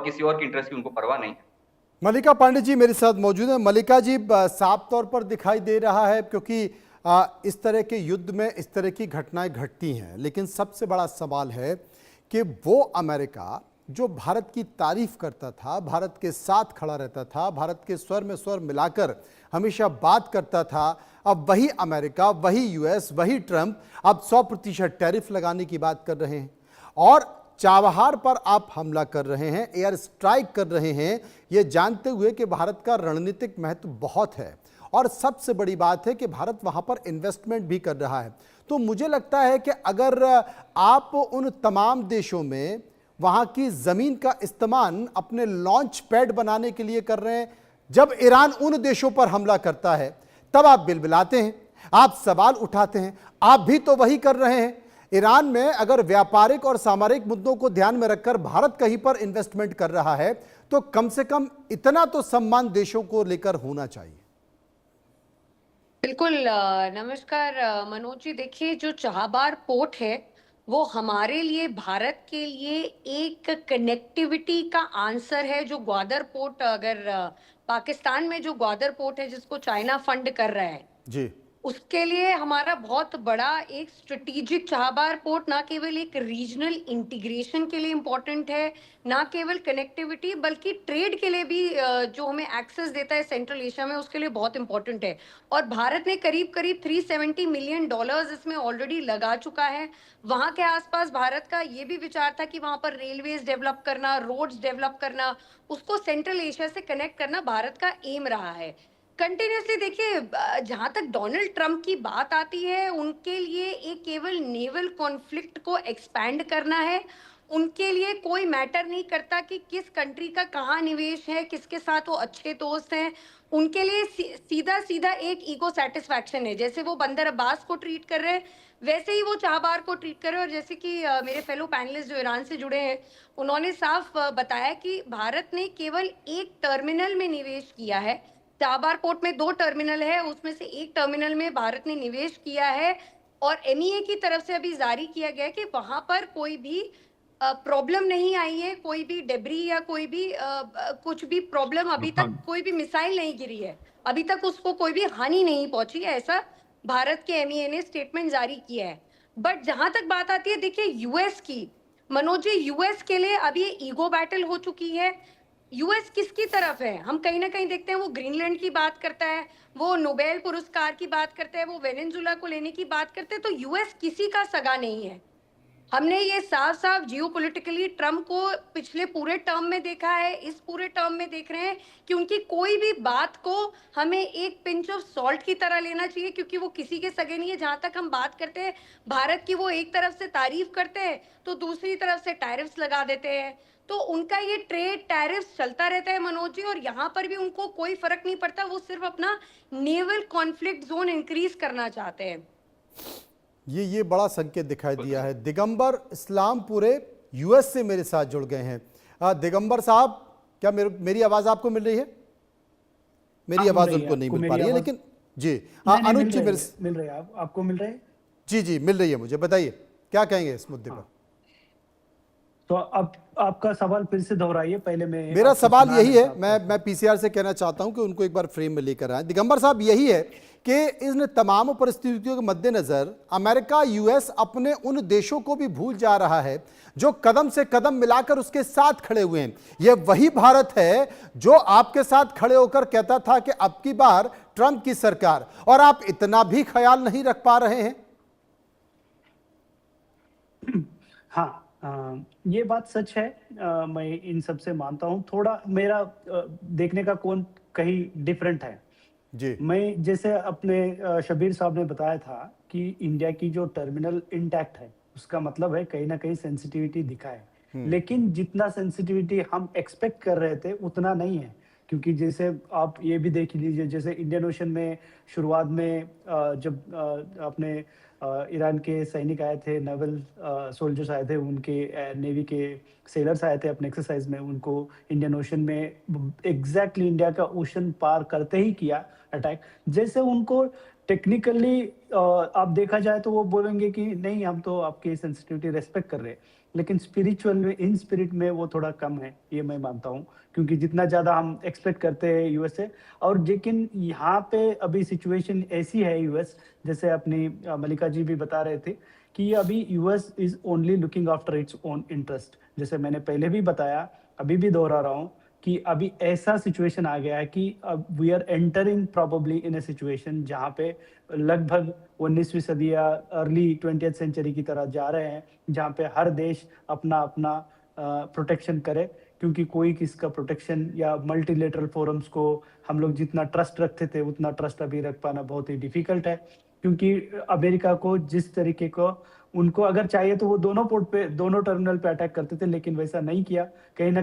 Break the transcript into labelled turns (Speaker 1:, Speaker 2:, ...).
Speaker 1: और किसी और की इंटरेस्ट की उनको परवाह नहीं है।
Speaker 2: मल्लिका पांडे जी मेरे साथ मौजूद है। मल्लिका जी, साफ तौर पर दिखाई दे रहा है क्योंकि इस तरह के युद्ध में इस तरह की घटनाएं घटती हैं, लेकिन सबसे बड़ा सवाल है कि वो अमेरिका जो भारत की तारीफ करता था, भारत के साथ खड़ा रहता था, भारत के स्वर में स्वर मिलाकर हमेशा बात करता था, अब वही अमेरिका, वही यूएस, वही ट्रंप अब 100% टैरिफ लगाने की बात कर रहे हैं और चाबहार पर आप हमला कर रहे हैं, एयर स्ट्राइक कर रहे हैं, ये जानते हुए कि भारत का रणनीतिक महत्व बहुत है और सबसे बड़ी बात है कि भारत वहां पर इन्वेस्टमेंट भी कर रहा है। तो मुझे लगता है कि अगर आप उन तमाम देशों में वहां की जमीन का इस्तेमाल अपने लॉन्च पैड बनाने के लिए कर रहे हैं, जब ईरान उन देशों पर हमला करता है तब आप बिलबिलाते हैं, आप सवाल उठाते हैं। आप भी तो वही कर रहे हैं। ईरान में अगर व्यापारिक और सामरिक मुद्दों को ध्यान में रखकर भारत कहीं पर इन्वेस्टमेंट कर रहा है तो कम से कम इतना तो सम्मान देशों को लेकर होना चाहिए।
Speaker 3: बिल्कुल। नमस्कार मनोज जी। देखिए, जो चाहबार पोर्ट है वो हमारे लिए, भारत के लिए एक कनेक्टिविटी का आंसर है। जो ग्वादर पोर्ट, अगर पाकिस्तान में जो ग्वादर पोर्ट है जिसको चाइना फंड कर रहा है,
Speaker 2: जी,
Speaker 3: उसके लिए हमारा बहुत बड़ा एक स्ट्रेटेजिक चाहबार पोर्ट ना केवल एक रीजनल इंटीग्रेशन के लिए इम्पोर्टेंट है, ना केवल कनेक्टिविटी बल्कि ट्रेड के लिए भी, जो हमें एक्सेस देता है सेंट्रल एशिया में, उसके लिए बहुत इंपॉर्टेंट है। और भारत ने करीब करीब $370 मिलियन इसमें ऑलरेडी लगा चुका है। वहां के आसपास भारत का ये भी विचार था कि वहां पर रेलवेज डेवलप करना, रोड्स डेवलप करना, उसको सेंट्रल एशिया से कनेक्ट करना भारत का एम रहा है कंटिन्यूसली। देखिए, जहां तक डोनाल्ड ट्रंप की बात आती है, उनके लिए एक केवल नेवल कॉन्फ्लिक्ट को एक्सपैंड करना है। उनके लिए कोई मैटर नहीं करता कि किस कंट्री का कहाँ निवेश है, किसके साथ वो अच्छे दोस्त हैं। उनके लिए सीधा सीधा एक ईगो सेटिस्फैक्शन है। जैसे वो बंदर अब्बास को ट्रीट कर रहे हैं, वैसे ही वो चाहबार को ट्रीट कर रहे हैं। और जैसे कि मेरे फेलो पैनलिस्ट जो ईरान से जुड़े हैं, उन्होंने साफ बताया कि भारत ने केवल एक टर्मिनल में निवेश किया है। चाबहार पोर्ट में 2 टर्मिनल है, उसमें से एक टर्मिनल में भारत ने निवेश किया है। और एमईए की तरफ से अभी जारी किया गया कि वहां पर कोई भी प्रॉब्लम नहीं आई है, कोई भी डेब्री या कोई भी कुछ भी प्रॉब्लम, अभी तक कोई भी मिसाइल नहीं गिरी है, अभी तक उसको कोई भी हानि नहीं पहुंची है, ऐसा भारत के एमईए ने स्टेटमेंट जारी किया है। बट जहां तक बात आती है, देखिए यूएस की, मनोज जी, यूएस के लिए अब ये ईगो बैटल हो चुकी है। यूएस किसकी तरफ है? हम कहीं ना कहीं देखते हैं वो ग्रीनलैंड की बात करता है, वो नोबेल पुरस्कार की बात करता है, वो वेनेजुला को लेने की बात करते हैं। तो यूएस किसी का सगा नहीं है। हमने ये साफ साफ जियोपॉलिटिकली ट्रम्प को पिछले पूरे टर्म में देखा है, इस पूरे टर्म में देख रहे हैं कि उनकी कोई भी बात को हमें एक पिंच ऑफ सॉल्ट की तरह लेना चाहिए, क्योंकि वो किसी के सगे नहीं है। जहां तक हम बात करते हैं भारत की, वो एक तरफ से तारीफ करते हैं तो दूसरी तरफ से टैरिफ्स लगा देते हैं। तो उनका ये ट्रेड टैरिफ चलता रहता है मनोज जी, और यहाँ पर भी उनको कोई फर्क नहीं पड़ता। वो सिर्फ अपना नेवल कॉन्फ्लिक्ट जोन इंक्रीज करना चाहते हैं।
Speaker 2: ये बड़ा संकेत दिखाई दिया है। दिगंबर इस्लाम पूरे यूएस से मेरे साथ जुड़ गए हैं। दिगंबर साहब, क्या मेरी आवाज आपको मिल रही है? मेरी आवाज उनको नहीं मिल पा रही है, लेकिन जी अनुज जी
Speaker 4: मिल रही है। आपको मिल रही है?
Speaker 2: जी जी मिल रही है मुझे। बताइए क्या कहेंगे इस मुद्दे पर।
Speaker 4: तो अब आपका सवाल फिर से दोहराइए। पहले
Speaker 2: मेरा सवाल यही है, मैं पीसीआर से कहना चाहता हूं कि उनको एक बार फ्रेम में लेकर आए। दिगंबर साहब, यही है कि इन तमाम परिस्थितियों के मद्देनजर अमेरिका, यूएस अपने उन देशों को भी भूल जा रहा है जो कदम से कदम मिलाकर उसके साथ खड़े हुए हैं। यह वही भारत है जो आपके साथ खड़े होकर कहता था कि अब की बार ट्रंप की सरकार, और आप इतना भी ख्याल नहीं रख पा रहे हैं।
Speaker 4: हाँ, ये बात सच है। मैं इन सब से मानता हूँ। थोड़ा मेरा देखने का कोण कहीं डिफरेंट है
Speaker 2: जी।
Speaker 4: मैं जैसे अपने शबीर साहब ने बताया था कि इंडिया की जो टर्मिनल इंटैक्ट है, उसका मतलब है कहीं ना कहीं सेंसिटिविटी दिखा है। लेकिन जितना सेंसिटिविटी हम एक्सपेक्ट कर रहे थे उतना नहीं है। क्योंकि जैसे आप ये भी देख लीजिए, जैसे इंडियन ओशन में शुरुआत में जब अपने ईरान के सैनिक आए थे, नेवल सोल्जर्स आए थे, उनके नेवी के सेलर्स आए थे अपने एक्सरसाइज में, उनको इंडियन ओशन में एग्जैक्टली इंडिया का ओशन पार करते ही किया अटैक। जैसे उनको टेक्निकली आप देखा जाए तो वो बोलेंगे कि नहीं, हम तो आपकी सेंसिटिविटी रेस्पेक्ट कर रहे हैं, लेकिन स्पिरिचुअल में, इन स्पिरिट में वो थोड़ा कम है, ये मैं मानता हूँ, क्योंकि जितना ज़्यादा हम एक्सपेक्ट करते हैं यूएस से। और लेकिन यहाँ पे अभी सिचुएशन ऐसी है यूएस, जैसे अपनी मलिका जी भी बता रहे थे कि अभी US is only looking after its own interest. जैसे मैंने पहले भी बताया, अभी भी दोहरा रहा हूँ कि अभी ऐसा सिचुएशन आ गया है कि अब we are entering probably in a situation जहाँ पे लगभग 19वीं सदी या अर्ली 20th सेंचुरी की तरह जा रहे हैं, जहाँ पे हर देश अपना अपना प्रोटेक्शन करे, क्योंकि कोई किसका प्रोटेक्शन या मल्टीलेटरल फोरम्स को हम लोग जितना ट्रस्ट रखते थे उतना ट्रस्ट अभी रख पाना बहुत ही डिफिकल्ट है, क्योंकि अमेरिका को जिस तरीके को उनको अगर चाहिए तो वो दोनों पोर्ट पे, दोनों टर्मिनल पे अटैक करते थे, लेकिन वैसा नहीं किया। कहीं ना